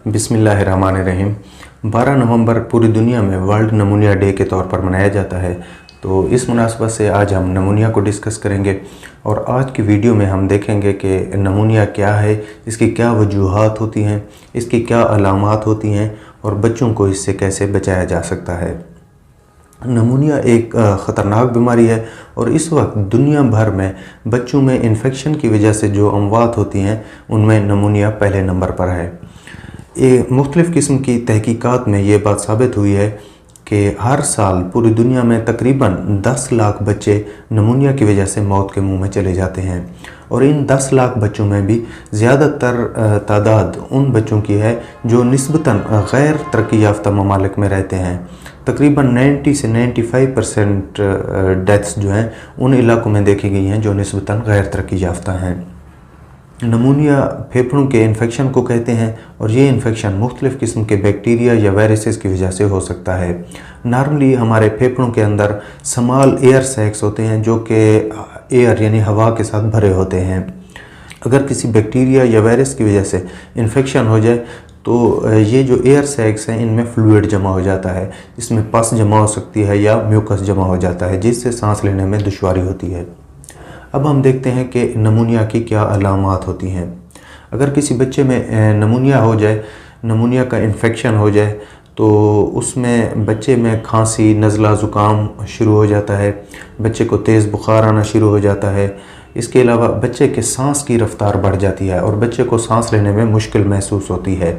बिस्मिल्लाहिर्रहमानिर्रहीम। 12 नवंबर पूरी दुनिया में वर्ल्ड नमूनिया डे के तौर पर मनाया जाता है। तो इस मुनासबत से आज हम नमूनिया को डिस्कस करेंगे और आज की वीडियो में हम देखेंगे कि नमूनिया क्या है, इसकी क्या वजूहात होती हैं, इसकी क्या अलामात होती हैं और बच्चों को इससे कैसे बचाया जा सकता है। नमूनिया एक ख़तरनाक बीमारी है और इस वक्त दुनिया भर में बच्चों में इन्फेक्शन की वजह से जो अमवात होती हैं उनमें नमूनिया पहले नंबर पर है। ये मुख्तलिफ़ किस्म की तहकीकात में ये बात साबित हुई है कि हर साल पूरी दुनिया में तकरीबन 10 लाख बच्चे नमूनिया की वजह से मौत के मुंह में चले जाते हैं और इन 10 लाख बच्चों में भी ज़्यादातर तादाद उन बच्चों की है जो निस्बतन गैर तरक्की याफ्ता ममालिक में रहते हैं। तकरीबन 90 से 95% डेथ्स जो हैं उन इलाकों में देखी गई हैं जो निस्बतन गैर तरक्की याफ्ता हैं। नमूनिया फेफड़ों के इन्फेक्शन को कहते हैं और ये इन्फेक्शन मुख्तलिफ़ किस्म के बैक्टीरिया या वायरसेस की वजह से हो सकता है। नॉर्मली हमारे फेफड़ों के अंदर स्मॉल एयर सैक्स होते हैं जो कि एयर यानी हवा के साथ भरे होते हैं। अगर किसी बैक्टीरिया या वायरस की वजह से इन्फेक्शन हो जाए तो ये जो एयर सैक्स हैं इनमें फ्लूइड जमा हो जाता है, इसमें पस जमा हो सकती है या म्यूकस जमा हो जाता है जिससे सांस लेने में दुश्वारी होती है। अब हम देखते हैं कि नमूनिया की क्या अलामात होती हैं। अगर किसी बच्चे में नमूनिया हो जाए, नमूनिया का इन्फेक्शन हो जाए तो उसमें बच्चे में खांसी, नज़ला, ज़ुकाम शुरू हो जाता है, बच्चे को तेज़ बुखार आना शुरू हो जाता है। इसके अलावा बच्चे के सांस की रफ़्तार बढ़ जाती है और बच्चे को सांस लेने में मुश्किल महसूस होती है।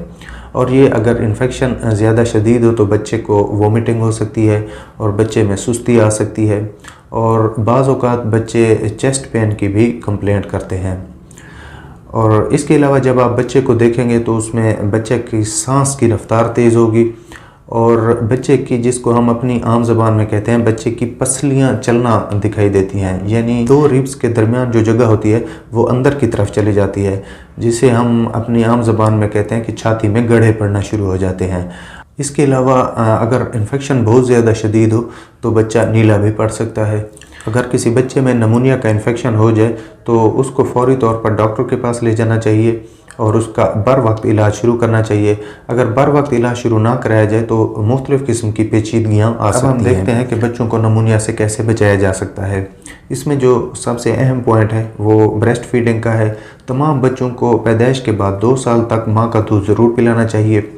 और ये अगर इन्फेक्शन ज़्यादा शदीद हो तो बच्चे को वोमिटिंग हो सकती है और बच्चे में सुस्ती आ सकती है और बाज़ औक़ात बच्चे चेस्ट पेन की भी कंप्लेंट करते हैं। और इसके अलावा जब आप बच्चे को देखेंगे तो उसमें बच्चे की सांस की रफ़्तार तेज़ होगी और बच्चे की, जिसको हम अपनी आम ज़बान में कहते हैं, बच्चे की पसलियाँ चलना दिखाई देती हैं, यानी दो रिब्स के दरमियान जो जगह होती है वो अंदर की तरफ चली जाती है, जिसे हम अपनी आम ज़बान में कहते हैं कि छाती में गड्ढे पड़ना शुरू हो जाते हैं। इसके अलावा अगर इन्फेक्शन बहुत ज़्यादा शदीद हो तो बच्चा नीला भी पड़ सकता है। अगर किसी बच्चे में नमूनिया का इन्फेक्शन हो जाए तो उसको फ़ौरी तौर पर डॉक्टर के पास ले जाना चाहिए और उसका बर वक्त इलाज शुरू करना चाहिए। अगर बर वक्त इलाज शुरू ना कराया जाए तो मुख्तलिफ़ किस्म की पेचीदगियाँ आ सकती हैं। हम देखते हैं कि बच्चों को नमूनिया से कैसे बचाया जा सकता है। इसमें जो सबसे अहम पॉइंट है वो ब्रेस्ट फीडिंग का है। तमाम बच्चों को पैदाइश के बाद 2 साल तक माँ का दूध ज़रूर पिलाना चाहिए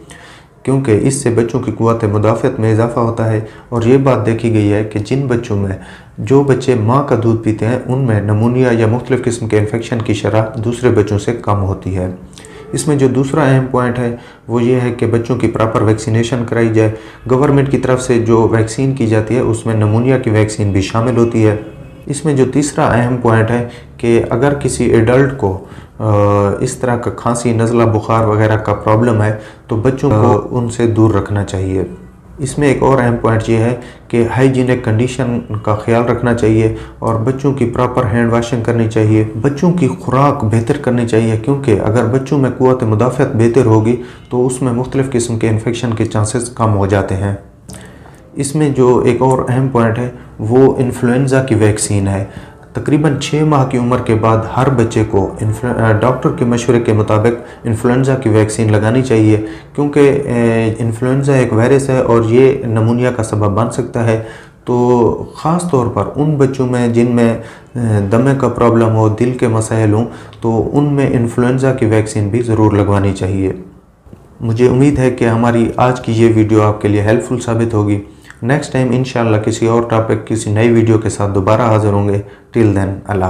क्योंकि इससे बच्चों की क़ुव्वत मुदाफ़अत में इजाफ़ा होता है। और ये बात देखी गई है कि जिन बच्चों में, जो बच्चे माँ का दूध पीते हैं उनमें नमूनिया या मुख्तलिफ़ किस्म के इन्फेक्शन की शरह दूसरे बच्चों से कम होती है। इसमें जो दूसरा अहम पॉइंट है वो ये है कि बच्चों की प्रॉपर वैक्सीनेशन कराई जाए। गवर्नमेंट की तरफ से जो वैक्सीन की जाती है उसमें नमूनिया की वैक्सीन भी शामिल होती है। इसमें जो तीसरा अहम पॉइंट है कि अगर किसी एडल्ट को इस तरह का खांसी, नज़ला, बुखार वगैरह का प्रॉब्लम है तो बच्चों को उनसे दूर रखना चाहिए। इसमें एक और अहम पॉइंट ये है कि हाइजीनिक कंडीशन का ख्याल रखना चाहिए और बच्चों की प्रॉपर हैंड वॉशिंग करनी चाहिए। बच्चों की खुराक बेहतर करनी चाहिए क्योंकि अगर बच्चों में क़ुव्वत मुदाफ़अत बेहतर होगी तो उसमें मुख्तलिफ़ किस्म के इन्फेक्शन के चांसेस कम हो जाते हैं। इसमें जो एक और अहम पॉइंट है वो इन्फ्लुएंज़ा की वैक्सीन है। तकरीबन 6 माह की उम्र के बाद हर बच्चे को डॉक्टर के मशवरे के मुताबिक इन्फ्लुएंज़ा की वैक्सीन लगानी चाहिए क्योंकि इन्फ्लुएंज़ा एक वायरस है और ये नमूनिया का सबब बन सकता है। तो ख़ास तौर पर उन बच्चों में जिनमें दमे का प्रॉब्लम हो, दिल के मसाइल हों, तो उनमें इन्फ्लुएंज़ा की वैक्सीन भी ज़रूर लगवानी चाहिए। मुझे उम्मीद है कि हमारी आज की ये वीडियो आपके लिए हेल्पफुल साबित होगी। नेक्स्ट टाइम इंशाअल्लाह किसी और टॉपिक, किसी नई वीडियो के साथ दोबारा हाज़िर होंगे। टिल देन, अल्लाह।